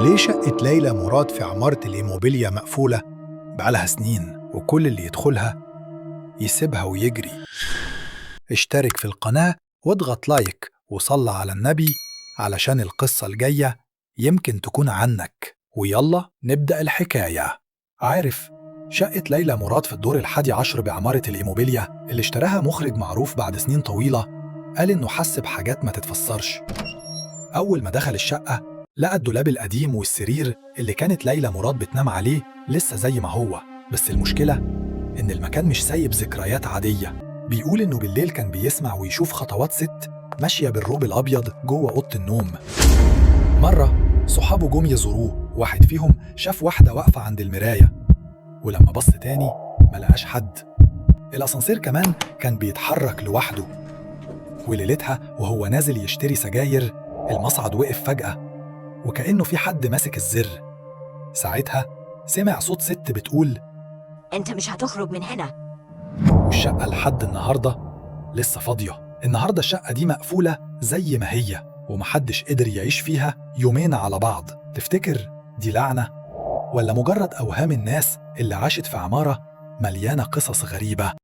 ليه شقة ليلى مراد في عمارة الإيموبيليا مقفولة بقالها سنين وكل اللي يدخلها يسيبها ويجري؟ اشترك في القناة واضغط لايك وصلى على النبي علشان القصة الجاية يمكن تكون عنك. ويلا نبدأ الحكاية. عارف شقة ليلى مراد في الدور 11 بعمارة الإيموبيليا اللي اشتراها مخرج معروف بعد سنين طويلة؟ قال إنه حس بحاجات ما تتفسرش. أول ما دخل الشقة لقى الدولاب القديم والسرير اللي كانت ليلى مراد بتنام عليه لسه زي ما هو، بس المشكلة إن المكان مش سايب ذكريات عادية. بيقول إنه بالليل كان بيسمع ويشوف خطوات ست ماشية بالروب الأبيض جوه أوضة النوم. مرة صحابه جم يزوروه، واحد فيهم شاف واحدة واقفة عند المراية، ولما بص تاني ملقاش حد. الأسانسير كمان كان بيتحرك لوحده، وليلتها وهو نازل يشتري سجاير المصعد وقف فجأة وكأنه في حد ماسك الزر. ساعتها سمع صوت ست بتقول: انت مش هتخرج من هنا. والشقة لحد النهاردة لسه فاضية. النهاردة الشقة دي مقفولة زي ما هي ومحدش قدر يعيش فيها يومين على بعض. تفتكر دي لعنة ولا مجرد أوهام الناس اللي عاشت في عمارة مليانة قصص غريبة؟